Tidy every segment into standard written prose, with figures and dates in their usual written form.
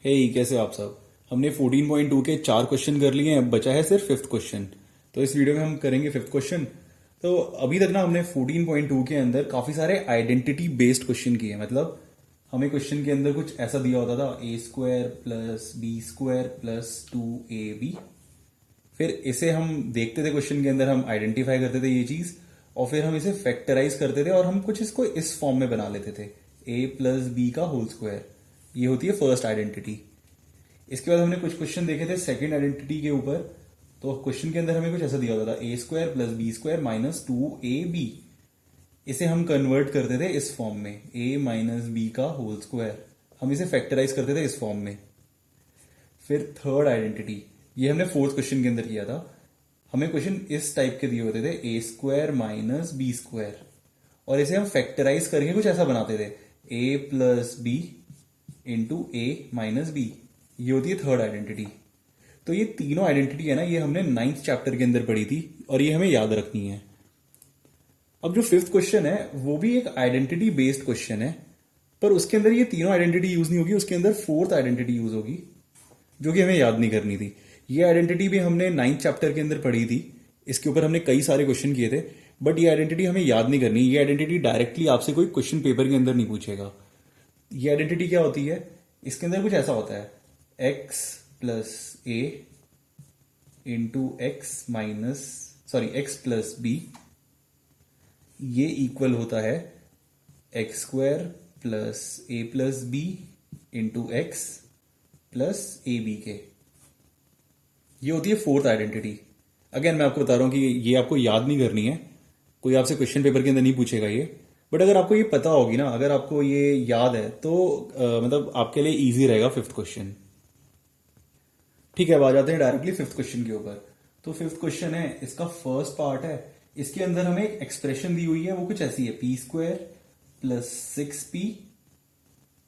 हे कैसे हो आप सब। हमने 14.2 के 4 क्वेश्चन कर लिए हैं, अब बचा है सिर्फ फिफ्थ क्वेश्चन। तो इस वीडियो में हम करेंगे फिफ्थ क्वेश्चन। तो अभी तक ना हमने 14.2 के अंदर काफी सारे आइडेंटिटी बेस्ड क्वेश्चन किए हैं। मतलब हमें क्वेश्चन के अंदर कुछ ऐसा दिया होता था, A square plus B square plus 2ab। फिर इसे हम देखते थे, क्वेश्चन के अंदर हम आइडेंटिफाई करते थे ये चीज, और फिर हम इसे फैक्टराइज करते थे और हम कुछ इसको इस फॉर्म में बना लेते थे, ए प्लस बी का होल स्क्वायर। ये होती है फर्स्ट आइडेंटिटी। इसके बाद हमने कुछ क्वेश्चन देखे थे सेकंड आइडेंटिटी के ऊपर। तो क्वेश्चन के अंदर हमें कुछ ऐसा दिया होता था, A square plus B square minus 2ab। इसे हम कन्वर्ट करते थे इस फॉर्म में, ए माइनस बी का होल स्क्वायर। हम इसे फैक्टराइज करते थे इस फॉर्म में। फिर थर्ड आइडेंटिटी, ये हमने फोर्थ क्वेश्चन के अंदर किया था। हमें क्वेश्चन इस टाइप के दिए होते थे, ए स्क्वायर माइनस बी स्क्वायर, और इसे हम फैक्टराइज करके कुछ ऐसा बनाते थे, ए प्लस बी इंटू ए माइनस बी। ये होती है थर्ड आइडेंटिटी। तो ये तीनों आइडेंटिटी है ना, ये हमने 9th चैप्टर के अंदर पढ़ी थी और ये हमें याद रखनी है। अब जो फिफ्थ क्वेश्चन है वो भी एक आइडेंटिटी बेस्ड क्वेश्चन है, पर उसके अंदर ये तीनों आइडेंटिटी यूज नहीं होगी, उसके अंदर फोर्थ आइडेंटिटी यूज होगी जो कि हमें याद नहीं करनी थी। ये आइडेंटिटी भी हमने 9th चैप्टर के अंदर पढ़ी थी, इसके ऊपर हमने कई सारे क्वेश्चन किए थे, बट ये आइडेंटिटी हमें याद नहीं करनी। ये आइडेंटिटी डायरेक्टली आपसे कोई क्वेश्चन पेपर के अंदर नहीं पूछेगा। ये आइडेंटिटी क्या होती है, इसके अंदर कुछ ऐसा होता है, X plus A into X minus X plus B, ये इक्वल होता है एक्स स्क्वायर प्लस ए plus B into x plus ए बी के। ये होती है फोर्थ आइडेंटिटी। अगेन मैं आपको बता रहा हूं कि ये आपको याद नहीं करनी है, कोई आपसे क्वेश्चन पेपर के अंदर नहीं पूछेगा ये। बट अगर आपको ये पता होगी ना, अगर आपको ये याद है तो मतलब आपके लिए इजी रहेगा फिफ्थ क्वेश्चन। ठीक है, अब आ जाते हैं डायरेक्टली फिफ्थ क्वेश्चन के ऊपर। तो फिफ्थ क्वेश्चन है, इसका फर्स्ट पार्ट है, इसके अंदर हमें एक एक्सप्रेशन दी हुई है, वो कुछ ऐसी है, P square plus 6p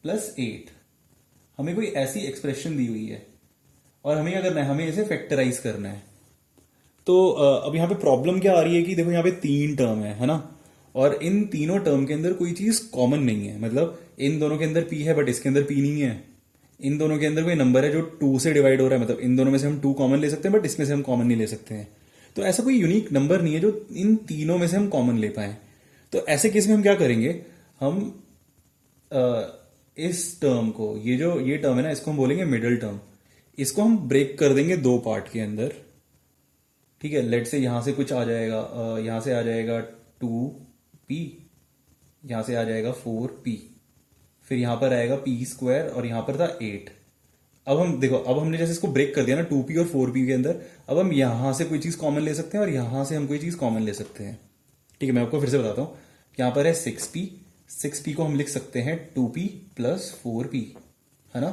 plus 8। हमें कोई ऐसी एक्सप्रेशन दी हुई है और हमें क्या करना है, हमें इसे फैक्टराइज करना है। तो अब यहां पे प्रॉब्लम क्या आ रही है कि देखो यहाँ पे 3 टर्म है ना, और इन तीनों टर्म के अंदर कोई चीज कॉमन नहीं है। मतलब इन दोनों के अंदर p है बट इसके अंदर p नहीं है। इन दोनों के अंदर कोई नंबर है जो 2 से डिवाइड हो रहा है, मतलब इन दोनों में से हम 2 कॉमन ले सकते हैं बट इसमें से हम कॉमन नहीं ले सकते हैं। तो ऐसा कोई यूनिक नंबर नहीं है जो इन तीनों में से हम कॉमन ले पाए। तो ऐसे केस में हम क्या करेंगे, हम इस टर्म को, ये टर्म है ना, इसको हम बोलेंगे मिडिल टर्म। इसको हम ब्रेक कर देंगे 2 पार्ट के अंदर। ठीक है, लेट से यहां से कुछ आ जाएगा, यहां से आ जाएगा 2p, यहां से आ जाएगा 4p, फिर यहां पर आएगा p स्क्वायर और यहां पर था 8। अब हम देखो, अब हमने जैसे इसको ब्रेक कर दिया ना 2p और 4p के अंदर, अब हम यहां से कोई चीज कॉमन ले सकते हैं और यहां से हम कोई चीज कॉमन ले सकते हैं। ठीक है, मैं आपको फिर से बताता हूं। यहां पर है 6p को हम लिख सकते हैं 2p प्लस 4p, है ना।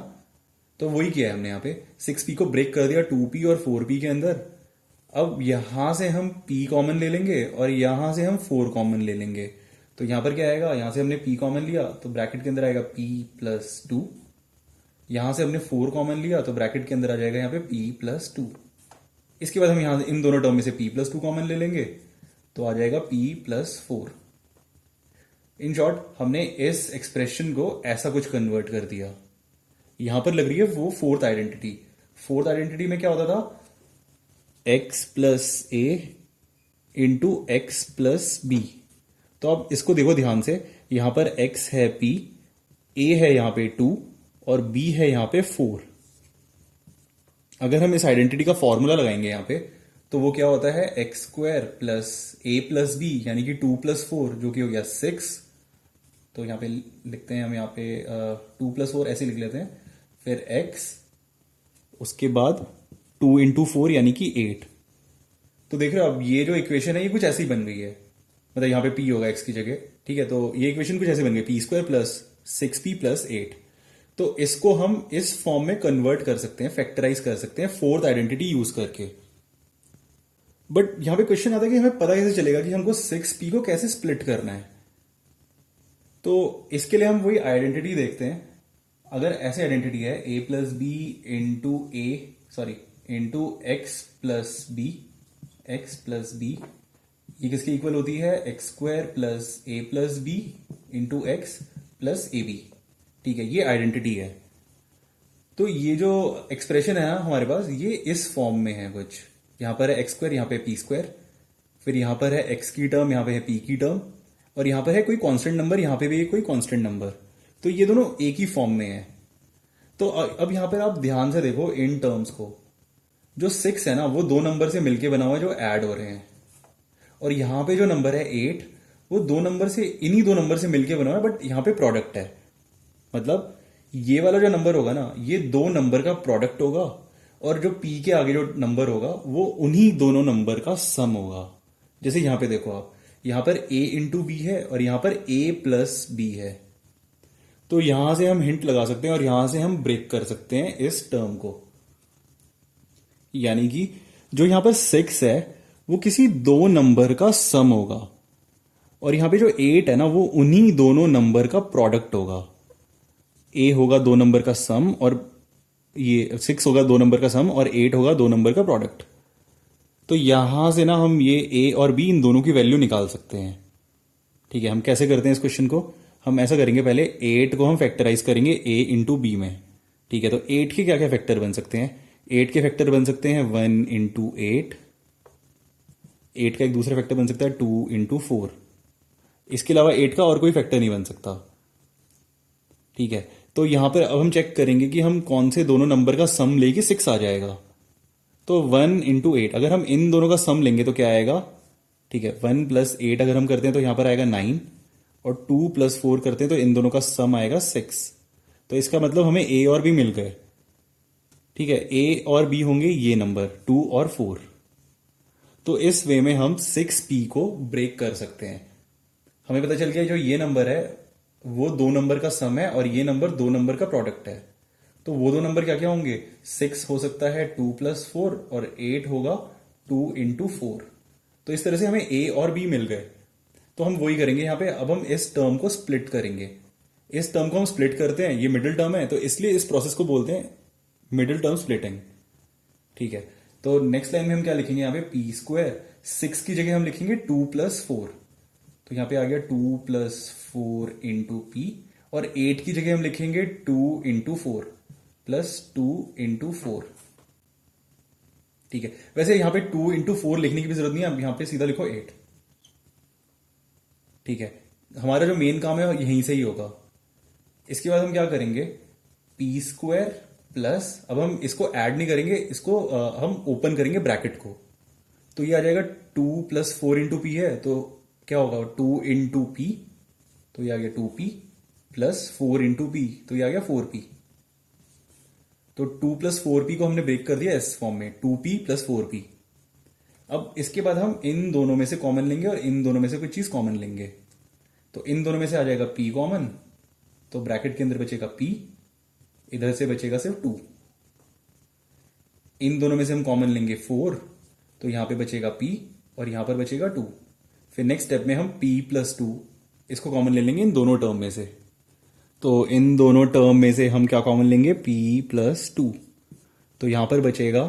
तो वही किया है हमने, यहाँ पे 6p को ब्रेक कर दिया 2p और 4p के अंदर। अब यहां से हम p कॉमन ले लेंगे और यहां से हम 4 कॉमन ले लेंगे। तो यहां पर क्या आएगा, यहां से हमने p कॉमन लिया तो ब्रैकेट के अंदर आएगा p प्लस 2। यहां से हमने 4 कॉमन लिया तो ब्रैकेट के अंदर आ जाएगा यहाँ पे p प्लस 2। इसके बाद हम यहां इन दोनों टर्म में से p प्लस 2 कॉमन ले लेंगे तो आ जाएगा p प्लस 4। इन शॉर्ट हमने इस एक्सप्रेशन को ऐसा कुछ कन्वर्ट कर दिया। यहां पर लग रही है वो फोर्थ आइडेंटिटी। फोर्थ आइडेंटिटी में क्या होता था, x plus A into x plus b. तो अब इसको देखो ध्यान से, यहां पर x है p, a है यहां पे 2 और b है यहां पे 4। अगर हम इस आइडेंटिटी का फॉर्मूला लगाएंगे यहां पे, तो वो क्या होता है, एक्स स्क्वायर प्लस ए प्लस बी यानी कि 2 प्लस 4 जो कि हो गया 6। तो यहां पे लिखते हैं हम, यहां पे 2 प्लस 4 ऐसे लिख लेते हैं, फिर x, उसके बाद 2 इंटू 4 यानी कि 8। तो देख रहे हो अब ये जो इक्वेशन है ये कुछ ऐसी बन गई है, मतलब यहां पे p होगा x की जगह। ठीक है, तो ये इक्वेशन कुछ ऐसे बन गई, P square plus 6p plus 8। तो इसको हम इस फॉर्म में कन्वर्ट कर सकते हैं, फैक्टराइज कर सकते हैं फोर्थ आइडेंटिटी यूज करके। बट यहां पे क्वेश्चन आता है कि हमें पता कैसे चलेगा कि हमको 6p को कैसे स्प्लिट करना है। तो इसके लिए हम वही आइडेंटिटी देखते हैं। अगर ऐसे आइडेंटिटी है, a plus B into x plus B, ये किसके इक्वल होती है, एक्स स्क्वायर प्लस ए plus B into x plus ए बी। ठीक है, ये आइडेंटिटी है। तो ये जो एक्सप्रेशन है ना हमारे पास, ये इस फॉर्म में है कुछ। यहाँ पर है एक्स स्क्वायर, यहाँ पे पी स्क्वायर, फिर यहाँ पर है एक्स की टर्म, यहाँ पे है पी की टर्म, और यहाँ पर है कोई कांस्टेंट नंबर, यहाँ पे भी है कोई कांस्टेंट नंबर। तो ये दोनों एक ही फॉर्म में है। तो अब यहाँ पर आप ध्यान से देखो इन टर्म्स को। जो 6 है ना वो दो नंबर से मिलके बना हुआ है जो ऐड हो रहे हैं, और यहाँ पे जो नंबर है 8 वो दो नंबर से, इन्हीं दो नंबर से मिलके बना हुआ है, बट यहाँ पे प्रोडक्ट है। मतलब ये वाला जो नंबर होगा ना ये दो नंबर का प्रोडक्ट होगा, और जो पी के आगे जो नंबर होगा वो उन्हीं दोनों नंबर का सम होगा। जैसे यहां पे देखो आप, यहां पर a इंटू बी है और यहां पर a प्लस बी है। तो यहां से हम हिंट लगा सकते हैं और यहां से हम ब्रेक कर सकते हैं इस टर्म को। यानी कि जो यहां पर 6 है वो किसी दो नंबर का सम होगा, और यहां पे जो 8 है ना वो उन्हीं दोनों नंबर का प्रोडक्ट होगा। a होगा दो नंबर का सम, और ये 6 होगा दो नंबर का सम, और 8 होगा दो नंबर का प्रोडक्ट। तो यहां से ना हम ये a और b इन दोनों की वैल्यू निकाल सकते हैं। ठीक है, हम कैसे करते हैं इस क्वेश्चन को? हम ऐसा करेंगे, पहले 8 को हम फैक्टराइज करेंगे a इंटू बी में। ठीक है, तो 8 के क्या क्या फैक्टर बन सकते हैं? 8 के फैक्टर बन सकते हैं 1 इंटू 8, 8 का एक दूसरा फैक्टर बन सकता है 2 इंटू 4। इसके अलावा 8 का और कोई फैक्टर नहीं बन सकता। ठीक है, तो यहां पर अब हम चेक करेंगे कि हम कौन से दोनों नंबर का सम लेके 6 आ जाएगा। तो 1 इंटू 8, अगर हम इन दोनों का सम लेंगे तो क्या आएगा? ठीक है, 1 प्लस 8 अगर हम करते हैं तो यहां पर आएगा 9, और 2 प्लस 4 करते हैं तो इन दोनों का सम आएगा 6। तो इसका मतलब हमें a और b मिल गए। ठीक है, a और b होंगे ये नंबर 2 और 4। तो इस वे में हम 6p को ब्रेक कर सकते हैं। हमें पता चल गया जो ये नंबर है वो दो नंबर का सम है, और ये नंबर दो नंबर का प्रोडक्ट है। तो वो दो नंबर क्या क्या होंगे? 6 हो सकता है 2 प्लस 4, और 8 होगा 2 इंटू 4। तो इस तरह से हमें a और b मिल गए। तो हम वही करेंगे यहाँ पे, अब हम इस टर्म को स्प्लिट करेंगे। इस टर्म को हम स्प्लिट करते हैं, ये मिडिल टर्म है तो इसलिए इस प्रोसेस को बोलते हैं मिडिल टर्म स्प्लिटिंग। ठीक है, तो नेक्स्ट लाइन में हम क्या लिखेंगे? यहाँ पे पी स्क्वायर, 6 की जगह हम लिखेंगे 2 प्लस 4। तो यहां पे आ गया 2 प्लस 4 इंटू पी, और 8 की जगह हम लिखेंगे 2 इंटू 4 प्लस 2 इंटू 4। ठीक है, वैसे यहां पे 2 इंटू 4 लिखने की भी जरूरत नहीं है, अब यहां पे सीधा लिखो 8। ठीक है, हमारा जो मेन काम है यहीं से ही होगा। इसके बाद हम क्या करेंगे? पी स्क्वायर प्लस, अब हम इसको ऐड नहीं करेंगे, इसको हम ओपन करेंगे ब्रैकेट को। तो ये आ जाएगा 2 प्लस 4 इंटू पी है, तो क्या होगा? 2 इंटू पी, तो ये आ गया 2p, प्लस 4 इंटू पी, तो ये आ गया 4p। तो 2 प्लस 4p को हमने ब्रेक कर दिया इस फॉर्म में, 2p प्लस 4p। अब इसके बाद हम इन दोनों में से कॉमन लेंगे और इन दोनों में से कोई चीज कॉमन लेंगे। तो इन दोनों में से आ जाएगा p कॉमन, तो ब्रैकेट के अंदर बचेगा p, इधर से बचेगा सिर्फ 2। इन दोनों में से हम कॉमन लेंगे 4, तो यहां पे बचेगा p और यहां पर बचेगा 2। फिर नेक्स्ट स्टेप में हम p प्लस 2 इसको कॉमन ले लेंगे इन दोनों टर्म में से। तो इन दोनों टर्म में से हम क्या कॉमन लेंगे? p plus 2। तो यहां पर बचेगा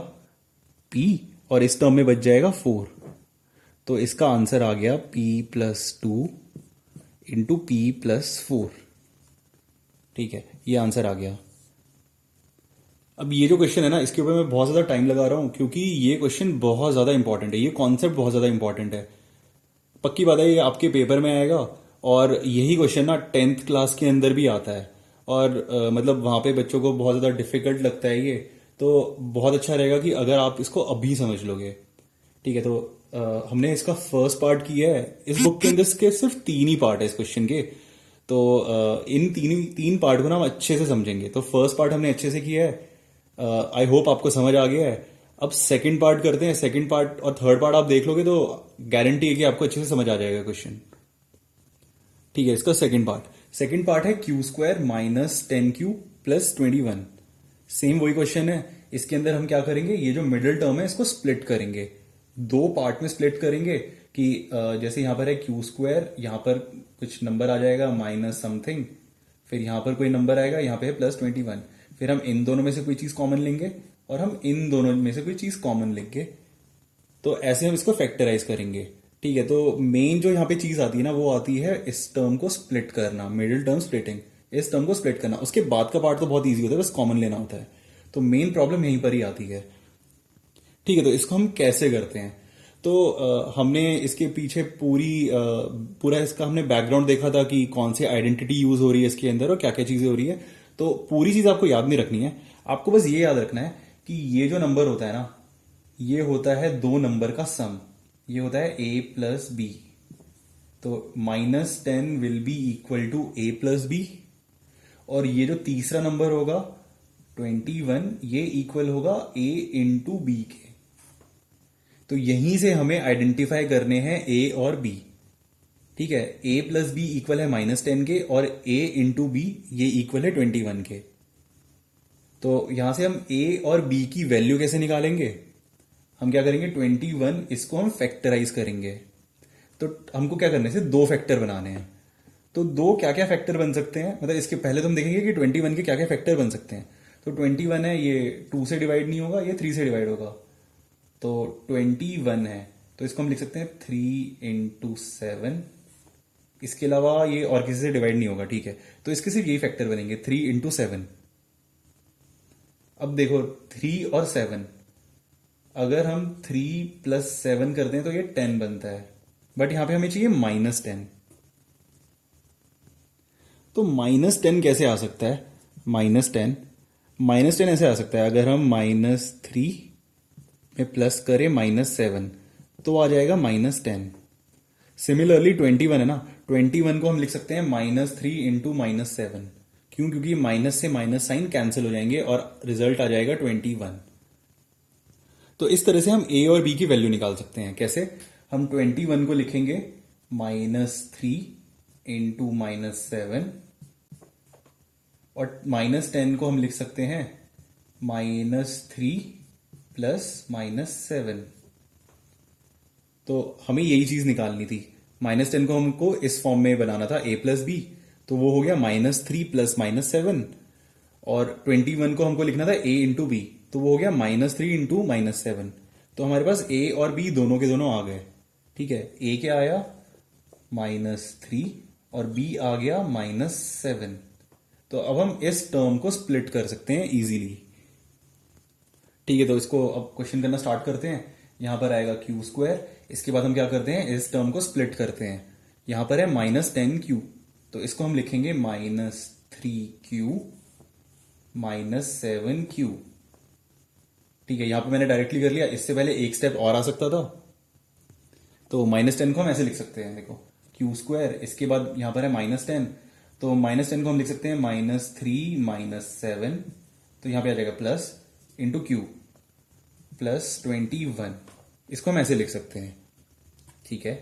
p और इस टर्म में बच जाएगा 4। तो इसका आंसर आ गया p plus 2 into P plus 4। ठीक है, ये आंसर आ गया। अब ये जो क्वेश्चन है ना इसके ऊपर मैं बहुत ज्यादा टाइम लगा रहा हूं क्योंकि ये क्वेश्चन बहुत ज्यादा इंपॉर्टेंट है, ये कॉन्सेप्ट बहुत ज्यादा इंपॉर्टेंट है। पक्की बात है ये आपके पेपर में आएगा, और यही क्वेश्चन ना 10th क्लास के अंदर भी आता है, और मतलब वहां पे बच्चों को बहुत ज्यादा डिफिकल्ट लगता है ये। तो बहुत अच्छा रहेगा कि अगर आप इसको अभी समझ लोगे। ठीक है, तो हमने इसका फर्स्ट पार्ट किया है। इस बुक के अंदर इसके सिर्फ 3 ही पार्ट है इस क्वेश्चन के। तो इन तीन पार्ट को ना हम अच्छे से समझेंगे। तो फर्स्ट पार्ट हमने अच्छे से किया है, आई होप आपको समझ आ गया है। अब सेकंड पार्ट करते हैं। सेकंड पार्ट और थर्ड पार्ट आप देख लोगे तो गारंटी है कि आपको अच्छे से समझ आ जाएगा क्वेश्चन। ठीक है, इसका सेकंड पार्ट है Q square minus 10q plus 21। Same वही क्वेश्चन है। इसके अंदर हम क्या करेंगे? ये जो मिडिल टर्म है इसको स्प्लिट करेंगे, 2 पार्ट में स्प्लिट करेंगे। कि जैसे यहां पर है क्यू स्क्वायर, यहां पर कुछ नंबर आ जाएगा माइनस समथिंग, फिर यहां पर कोई नंबर आएगा, यहां पे है प्लस 21। फिर हम इन दोनों में से कोई चीज कॉमन लेंगे और हम इन दोनों में से कोई चीज कॉमन लेंगे। तो ऐसे हम इसको फैक्टराइज करेंगे। ठीक है, तो मेन जो यहाँ पे चीज आती है ना वो आती है इस टर्म को स्प्लिट करना, मिडिल टर्म स्प्लिटिंग। इस टर्म को स्प्लिट करना, उसके बाद का पार्ट तो बहुत ईजी होता है, बस कॉमन लेना होता है। तो मेन प्रॉब्लम यहीं पर ही आती है। ठीक है, तो इसको हम कैसे करते हैं? तो हमने इसके पीछे पूरा इसका हमने बैकग्राउंड देखा था कि कौन सी आइडेंटिटी यूज हो रही है इसके अंदर और क्या क्या चीजें हो रही है। तो पूरी चीज आपको याद नहीं रखनी है, आपको बस ये याद रखना है कि ये जो नंबर होता है ना, ये होता है दो नंबर का सम, ये होता है a प्लस बी। तो -10 will be equal to a plus b, और ये जो तीसरा नंबर होगा 21, ये इक्वल होगा a इंटू बी के। तो यहीं से हमें आइडेंटिफाई करने हैं a और b। ठीक है, a प्लस बी इक्वल है -10 के, और a इंटू बी ये इक्वल है 21 के। तो यहां से हम a और b की वैल्यू कैसे निकालेंगे? हम क्या करेंगे, 21 इसको हम फैक्टराइज करेंगे। तो हमको क्या करने से दो फैक्टर बनाने हैं। तो दो क्या क्या फैक्टर बन सकते हैं, मतलब इसके पहले तो हम देखेंगे कि 21 के क्या क्या फैक्टर बन सकते हैं। तो 21 है, ये 2 से डिवाइड नहीं होगा, ये 3 से डिवाइड होगा। तो 21 है, तो इसको हम लिख सकते हैं 3 इंटू 7। इसके अलावा ये और किसी से डिवाइड नहीं होगा। ठीक है, तो इसके सिर्फ यही फैक्टर बनेंगे, 3 इंटू 7। अब देखो 3 और 7, अगर हम 3 प्लस 7 करते हैं तो ये 10 बनता है, बट यहां पे हमें चाहिए -10। तो -10 कैसे आ सकता है? -10 ऐसे आ सकता है, अगर हम -3 में प्लस करें -7 तो आ जाएगा -10। सिमिलरली 21 है ना, 21 को हम लिख सकते हैं -3 इंटू -7। क्यों? क्योंकि माइनस से माइनस साइन कैंसिल हो जाएंगे और रिजल्ट आ जाएगा 21। तो इस तरह से हम a और b की वैल्यू निकाल सकते हैं। कैसे? हम 21 को लिखेंगे -3 इंटू -7, और -10 को हम लिख सकते हैं -3 प्लस -7। तो हमें यही चीज निकालनी थी। -10 को हमको इस फॉर्म में बनाना था a प्लस बी, तो वो हो गया -3 प्लस -7। और 21 को हमको लिखना था a इंटू बी, तो वो हो गया -3 इंटू -7। तो हमारे पास a और b दोनों के दोनों आ गए। ठीक है, a क्या आया -3 और b आ गया -7। तो अब हम इस टर्म को स्प्लिट कर सकते हैं इजीली। ठीक है, तो इसको अब क्वेश्चन करना स्टार्ट करते हैं। यहां पर आएगा q²। इसके बाद हम क्या करते हैं, इस टर्म को स्प्लिट करते हैं। यहां पर है -10q, तो इसको हम लिखेंगे -3q -7q। ठीक है, यहां पर मैंने डायरेक्टली कर लिया, इससे पहले एक स्टेप और आ सकता था। तो -10 को हम ऐसे लिख सकते हैं, देखो q², इसके बाद यहां पर है -10, तो -10 को हम लिख सकते हैं -3 -7। तो यहां पे आ जाएगा प्लस इंटू q प्लस 21। इसको हम ऐसे लिख सकते हैं। ठीक है,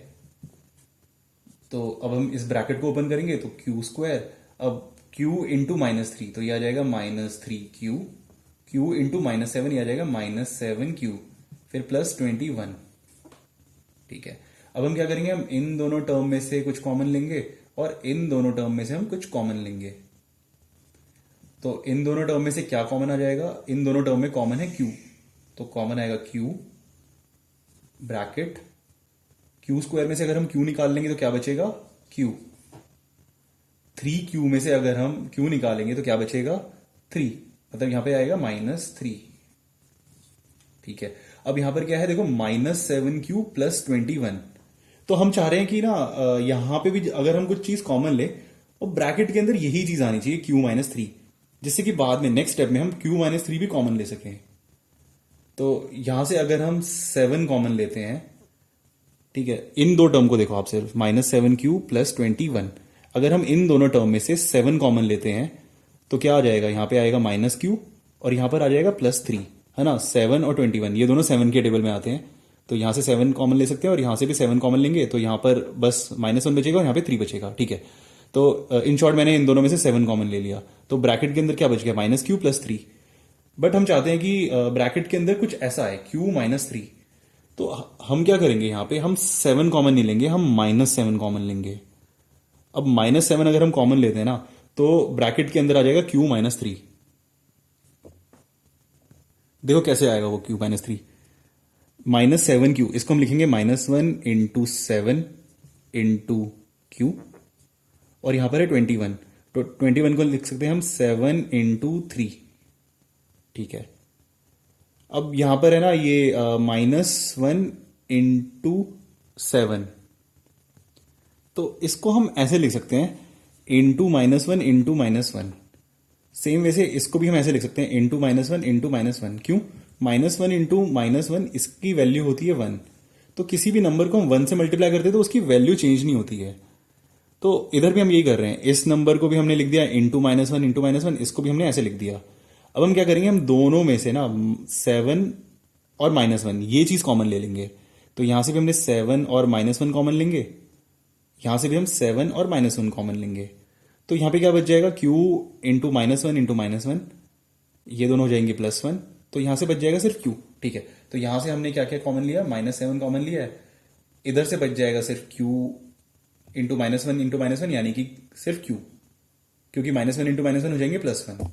तो अब हम इस ब्रैकेट को ओपन करेंगे, तो q², अब q इंटू -3, तो ये आ जाएगा -3q, q इंटू -7 ये आ जाएगा -7q, फिर प्लस 21। ठीक है, अब हम क्या करेंगे, हम इन दोनों टर्म में से कुछ कॉमन लेंगे और इन दोनों टर्म में से हम कुछ कॉमन लेंगे। तो इन दोनों टर्म में से क्या कॉमन आ जाएगा, इन दोनों टर्म में कॉमन है q, तो कॉमन आएगा q ब्रैकेट q² में से अगर हम q निकाल लेंगे तो क्या बचेगा q। 3q में से अगर हम q निकालेंगे तो क्या बचेगा 3, मतलब यहां पे आएगा -3। ठीक है, अब यहां पर क्या है, देखो -7q प्लस 21। तो हम चाह रहे हैं कि ना यहां पे भी अगर हम कुछ चीज कॉमन ले, और ब्रैकेट के अंदर यही चीज आनी चाहिए q-3, जिससे कि बाद में नेक्स्ट स्टेप में हम q-3 भी कॉमन ले सकें। तो यहां से अगर हम 7 कॉमन लेते हैं, ठीक है, इन दो टर्म को देखो आप सिर्फ, -7q प्लस 21। अगर हम इन दोनों टर्म में से 7 कॉमन लेते हैं तो क्या आ जाएगा, यहां पे आएगा -q और यहां पर आ जाएगा +3, है ना। 7 और 21 ये दोनों 7 के टेबल में आते हैं, तो यहां से 7 कॉमन ले सकते हैं और यहां से भी 7 कॉमन लेंगे, तो यहां पर बस -1 बचेगा और यहां पे 3 बचेगा। ठीक है, तो इन शॉर्ट मैंने इन दोनों में से 7 कॉमन ले लिया, तो ब्रैकेट के अंदर क्या बच गया -q प्लस 3। बट हम चाहते हैं कि ब्रैकेट के अंदर कुछ ऐसा है q-3, तो हम क्या करेंगे, यहां पे हम 7 कॉमन नहीं लेंगे, हम -7 कॉमन लेंगे। अब -7 अगर हम कॉमन लेते हैं ना, तो ब्रैकेट के अंदर आ जाएगा q-3। देखो कैसे आएगा वो q-3, -7q, इसको हम लिखेंगे -1 इंटू 7 इंटू q, और यहां पर है 21, तो 21 को लिख सकते हैं हम 7 इंटू 3। ठीक है। अब यहां पर है ना ये -1 × 7, तो इसको हम ऐसे लिख सकते हैं इंटू -1 × -1। सेम वैसे इसको भी हम ऐसे लिख सकते हैं इंटू -1 × -1। क्यों? -1 × -1 इसकी वैल्यू होती है 1। तो किसी भी नंबर को हम 1 से मल्टीप्लाई करते हैं तो उसकी वैल्यू चेंज नहीं होती है। तो इधर भी हम यही कर रहे हैं, इस नंबर को भी हमने लिख दिया इंटू -1 × -1, इसको भी हमने ऐसे लिख दिया। अब हम क्या करेंगे, हम दोनों में से ना 7 और -1 ये चीज कॉमन ले लेंगे। तो यहां से भी हमने 7 और -1 कॉमन लेंगे, यहां से भी हम 7 और -1 कॉमन लेंगे। तो यहां पे क्या बच जाएगा, q इंटू -1 × -1, ये दोनों हो जाएंगे +1। तो यहां से बच जाएगा सिर्फ q। ठीक है, तो यहां से हमने क्या क्या कॉमन लिया, -7 कॉमन लिया है। इधर से बच जाएगा सिर्फ q इंटू -1 × -1, यानी कि सिर्फ q, क्योंकि -1 × -1 हो जाएंगे +1।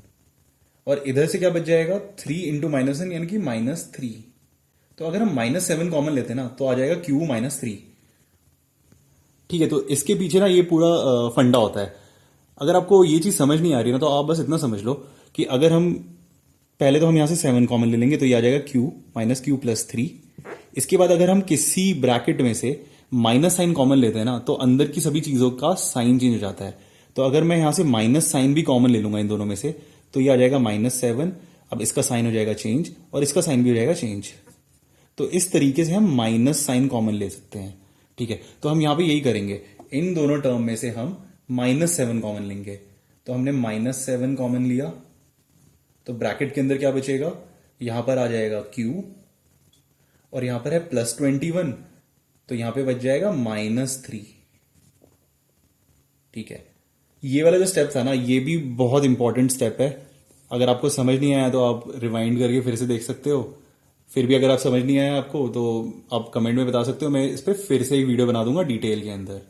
और इधर से क्या बच जाएगा, 3 इंटू -1 यानी कि -3। तो अगर हम -7 कॉमन लेते हैं ना तो आ जाएगा q -3। ठीक है, तो इसके पीछे ना ये पूरा फंडा होता है। अगर आपको ये चीज समझ नहीं आ रही ना तो आप बस इतना समझ लो कि अगर हम पहले तो हम यहां से 7 कॉमन ले लेंगे, तो ये आ जाएगा q -q+3। इसके बाद अगर हम किसी ब्रैकेट में से माइनस साइन कॉमन लेते हैं ना तो अंदर की सभी चीजों का साइन चेंज हो जाता है। तो अगर मैं यहां से माइनस साइन भी कॉमन ले लूंगा इन दोनों में से, तो ये आ जाएगा -7। अब इसका साइन हो जाएगा चेंज और इसका साइन भी हो जाएगा चेंज। तो इस तरीके से हम माइनस साइन कॉमन ले सकते हैं। ठीक है, तो हम यहां पे यही करेंगे, इन दोनों टर्म में से हम -7 कॉमन लेंगे। तो हमने -7 कॉमन लिया, तो ब्रैकेट के अंदर क्या बचेगा, यहां पर आ जाएगा q और यहां पर है +21, तो यहां पे बच जाएगा -3। ठीक है, ये वाला जो स्टेप था ना ये भी बहुत इंपॉर्टेंट स्टेप है। अगर आपको समझ नहीं आया तो आप रिवाइंड करके फिर से देख सकते हो। फिर भी अगर आप समझ नहीं आया आपको तो आप कमेंट में बता सकते हो, मैं इस पर फिर से एक वीडियो बना दूंगा डिटेल के अंदर।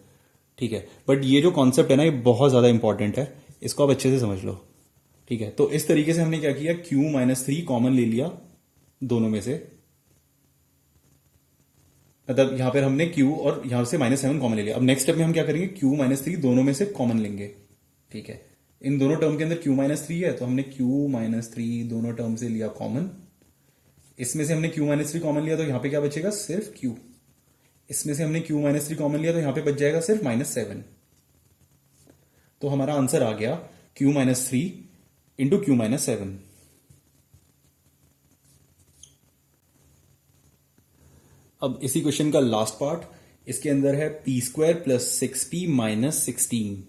ठीक है, बट ये जो कॉन्सेप्ट है ना ये बहुत ज्यादा इंपॉर्टेंट है, इसको आप अच्छे से समझ लो। ठीक है, तो इस तरीके से हमने क्या किया, q -3 कॉमन ले लिया दोनों में से, मतलब यहां पर हमने q और यहां से -7 कॉमन ले लिया। अब नेक्स्ट स्टेप में हम क्या करेंगे, q -3 दोनों में से कॉमन लेंगे। ठीक है, इन दोनों टर्म के अंदर q -3 है, तो हमने q -3 दोनों टर्म से लिया कॉमन। इसमें से हमने q -3 कॉमन लिया तो यहां पे क्या बचेगा, सिर्फ q। इसमें से हमने q -3 कॉमन लिया तो यहां पे बच जाएगा सिर्फ -7। तो हमारा आंसर आ गया q -3 इंटू q -7। अब इसी क्वेश्चन का लास्ट पार्ट, इसके अंदर है p² + 6p - 16।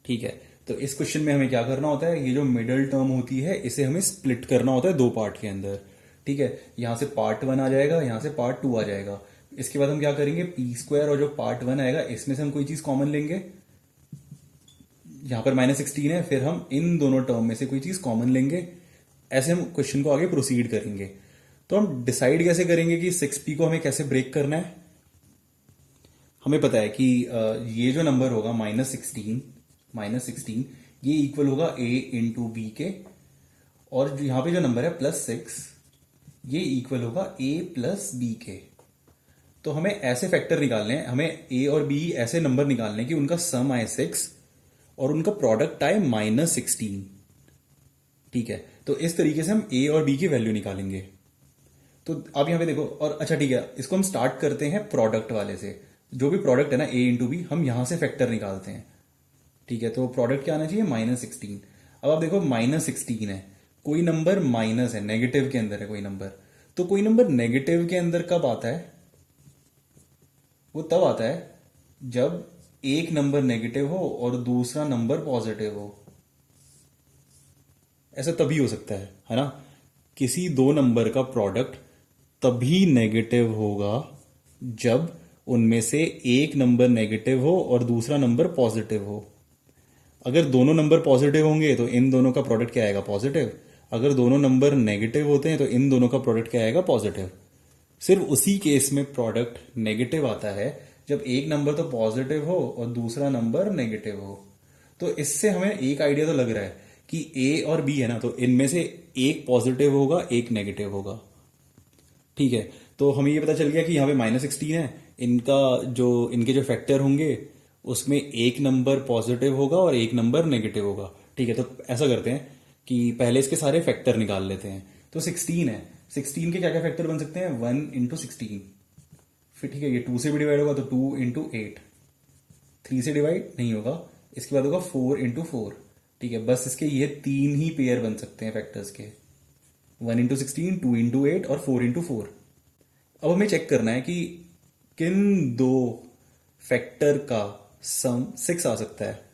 ठीक है, तो इस क्वेश्चन में हमें क्या करना होता है, ये जो मिडल टर्म होती है इसे हमें स्प्लिट करना होता है दो पार्ट के अंदर। ठीक है, यहां से पार्ट 1 आ जाएगा, यहां से पार्ट 2 आ जाएगा। इसके बाद हम क्या करेंगे, p² और जो पार्ट 1 आएगा इसमें से हम कोई चीज कॉमन लेंगे। यहां पर -16 है, फिर हम इन दोनों टर्म में से कोई चीज कॉमन लेंगे। ऐसे हम क्वेश्चन को आगे प्रोसीड करेंगे। तो हम डिसाइड कैसे करेंगे कि 6p को हमें कैसे ब्रेक करना है। हमें पता है कि ये जो नंबर होगा -16 ये इक्वल होगा a इंटू बी के, और यहां पे जो नंबर है +6 ये इक्वल होगा a + b के। तो हमें ऐसे फैक्टर निकालने हैं, हमें a और b ऐसे नंबर निकालने हैं कि उनका सम आए 6 और उनका प्रोडक्ट आए -16। ठीक है, तो इस तरीके से हम a और b की वैल्यू निकालेंगे। तो आप यहां पे देखो, और अच्छा ठीक है, इसको हम स्टार्ट करते हैं प्रोडक्ट वाले से। जो भी प्रोडक्ट है ना a इंटू बी, हम यहां से फैक्टर निकालते हैं। ठीक है, तो प्रोडक्ट क्या आना चाहिए, -16। अब आप देखो -16 है, कोई नंबर माइनस है, नेगेटिव के अंदर है कोई नंबर, तो कोई नंबर नेगेटिव के अंदर कब आता है, वो तब आता है जब एक नंबर नेगेटिव हो और दूसरा नंबर पॉजिटिव हो। ऐसा तभी हो सकता है ना, किसी दो नंबर का प्रोडक्ट तभी नेगेटिव होगा जब उनमें से एक नंबर नेगेटिव हो और दूसरा नंबर पॉजिटिव हो। अगर दोनों नंबर पॉजिटिव होंगे तो इन दोनों का प्रोडक्ट क्या आएगा, पॉजिटिव। अगर दोनों नंबर नेगेटिव होते हैं तो इन दोनों का प्रोडक्ट क्या आएगा, पॉजिटिव। सिर्फ उसी केस में प्रोडक्ट नेगेटिव आता है जब एक नंबर तो पॉजिटिव हो और दूसरा नंबर नेगेटिव हो। तो इससे हमें एक आइडिया तो लग रहा है कि a और b है ना, तो इनमें से एक पॉजिटिव होगा एक नेगेटिव होगा। ठीक है, तो हमें ये पता चल गया कि यहाँ पे -16 है, इनके जो फैक्टर होंगे उसमें एक नंबर पॉजिटिव होगा और एक नंबर नेगेटिव होगा। ठीक है, तो ऐसा करते हैं कि पहले इसके सारे फैक्टर निकाल लेते हैं। तो 16 है। 16 के क्या क्या फैक्टर बन सकते हैं? 1 इंटू 16, फिर ठीक है ये 2 से भी डिवाइड होगा तो 2 इंटू 8, 3 से डिवाइड नहीं होगा, इसके बाद होगा 4 इंटू 4। ठीक है, बस इसके ये 3 ही पेयर बन सकते हैं फैक्टर्स के, 1 इंटू 16, 2 इंटू 8 और 4 इंटू 4। अब हमें चेक करना है कि किन दो फैक्टर का सम 6 आ सकता है।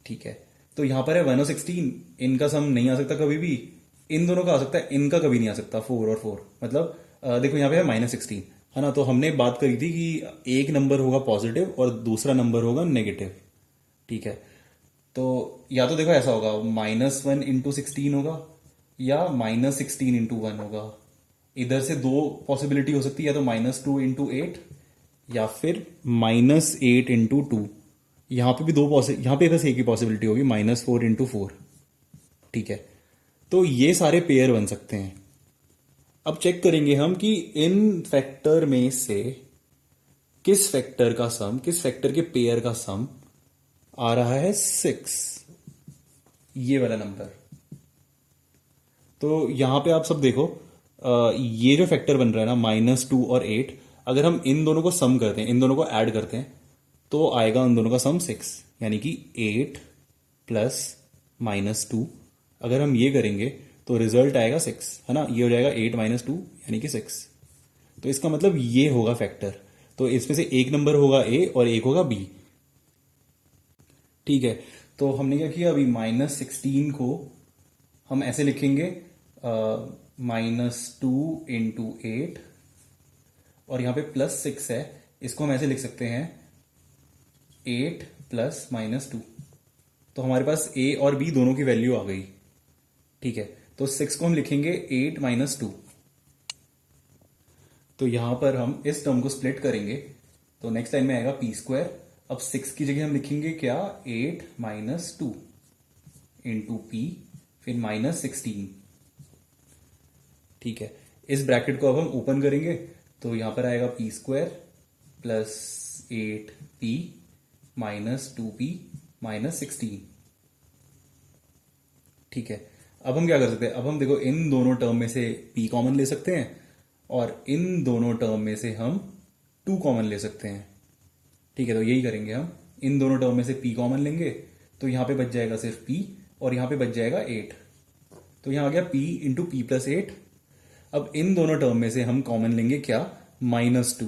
ठीक है, तो यहां पर है 1 और 16, इनका सम नहीं आ सकता कभी भी। इन दोनों का आ सकता है, इनका कभी नहीं आ सकता, 4 और 4। मतलब देखो यहां पे है -16, है ना। तो हमने बात करी थी कि एक नंबर होगा पॉजिटिव और दूसरा नंबर होगा नेगेटिव। ठीक है, तो या तो देखो ऐसा होगा -1 इंटू 16 होगा या -16 इंटू 1 होगा। इधर से दो पॉसिबिलिटी हो सकती है, या तो -2 इंटू 8 या फिर -8 इंटू 2। यहां पे भी यहां पे बस एक ही पॉसिबिलिटी होगी, -4 इंटू 4। ठीक है, तो ये सारे पेयर बन सकते हैं। अब चेक करेंगे हम कि इन फैक्टर में से किस फैक्टर का सम, किस फैक्टर के पेयर का सम आ रहा है 6, ये वाला नंबर। तो यहां पे आप सब देखो, ये जो फैक्टर बन रहा है ना -2 और 8, अगर हम इन दोनों को सम करते हैं, इन दोनों को ऐड करते हैं, तो आएगा उन दोनों का सम 6, यानी कि 8 प्लस -2। अगर हम ये करेंगे तो रिजल्ट आएगा 6, है ना। ये हो जाएगा 8 - 2 यानी कि 6। तो इसका मतलब ये होगा फैक्टर। तो इसमें से एक नंबर होगा ए और एक होगा बी। ठीक है, तो हमने क्या किया, अभी -16 को हम ऐसे लिखेंगे -2 इंटू 8, और यहां पे +6 है, इसको हम ऐसे लिख सकते हैं 8 प्लस -2। तो हमारे पास ए और बी दोनों की वैल्यू आ गई। ठीक है, तो 6 को हम लिखेंगे 8 - 2। तो यहां पर हम इस टर्म को स्प्लिट करेंगे, तो नेक्स्ट लाइन में आएगा p²। अब 6 की जगह हम लिखेंगे क्या, 8 - 2 इंटू p, फिर -16। ठीक है, इस ब्रैकेट को अब हम ओपन करेंगे, तो यहां पर आएगा p² प्लस 8p -2p -16। ठीक है, अब हम क्या कर सकते हैं, अब हम देखो इन दोनों टर्म में से p कॉमन ले सकते हैं और इन दोनों टर्म में से हम 2 कॉमन ले सकते हैं। ठीक है, तो यही करेंगे हम, इन दोनों टर्म में से p कॉमन लेंगे, तो यहां पे बच जाएगा सिर्फ p और यहां पे बच जाएगा 8। तो यहां आ गया p इंटू p प्लस 8। अब इन दोनों टर्म में से हम कॉमन लेंगे क्या, -2।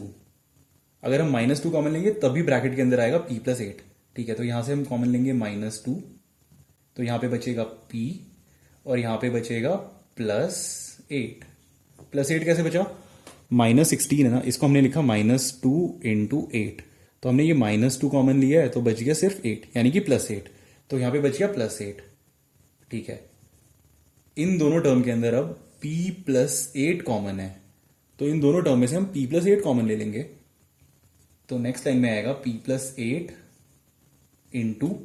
अगर हम -2 कॉमन लेंगे तभी ब्रैकेट के अंदर आएगा p प्लस 8। ठीक है, तो यहां से हम कॉमन लेंगे -2, तो यहां पे बचेगा p और यहां पे बचेगा +8। +8 कैसे बचा, -16 है ना, इसको हमने लिखा -2 इंटू 8, तो हमने ये -2 कॉमन लिया है, तो बच गया सिर्फ 8 यानी कि +8। तो यहां पे बच गया +8। ठीक है, इन दोनों टर्म के अंदर अब p प्लस 8 कॉमन है, तो इन दोनों टर्म में से हम p प्लस 8 कॉमन ले लेंगे। तो नेक्स्ट लाइन में आएगा p प्लस 8 इंटू,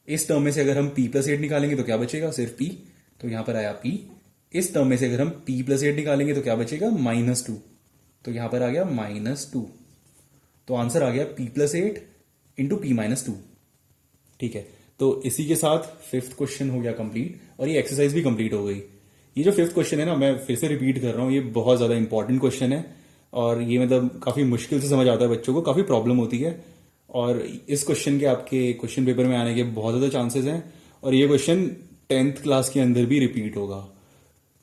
इस टर्म में से अगर हम p प्लस 8 निकालेंगे तो क्या बचेगा, सिर्फ p, तो यहां पर आया p। इस टर्म में से अगर हम p प्लस 8 निकालेंगे तो क्या बचेगा, -2, तो यहां पर आ गया -2। तो आंसर आ गया p प्लस 8 इंटू p -2। ठीक है, तो इसी के साथ 5th क्वेश्चन हो गया कंप्लीट और ये एक्सरसाइज भी कंप्लीट हो गई। ये जो 5th क्वेश्चन है ना, मैं फिर से रिपीट कर रहा हूं, ये बहुत ज्यादा इंपॉर्टेंट क्वेश्चन है और ये मतलब काफी मुश्किल से समझ आता है बच्चों को, काफी प्रॉब्लम होती है। और इस क्वेश्चन के आपके क्वेश्चन पेपर में आने के बहुत ज्यादा चांसेस हैं और ये क्वेश्चन 10th क्लास के अंदर भी रिपीट होगा।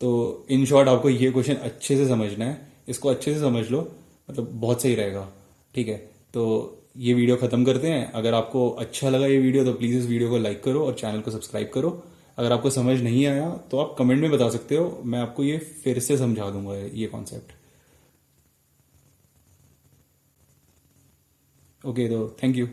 तो इन शॉर्ट आपको ये क्वेश्चन अच्छे से समझना है, इसको अच्छे से समझ लो, मतलब बहुत सही रहेगा। ठीक है, तो ये वीडियो खत्म करते हैं। अगर आपको अच्छा लगा ये वीडियो तो प्लीज इस वीडियो को लाइक करो और चैनल को सब्सक्राइब करो। अगर आपको समझ नहीं आया तो आप कमेंट में बता सकते हो, मैं आपको ये फिर से समझा दूंगा ये कॉन्सेप्ट। ओके, तो थैंक यू।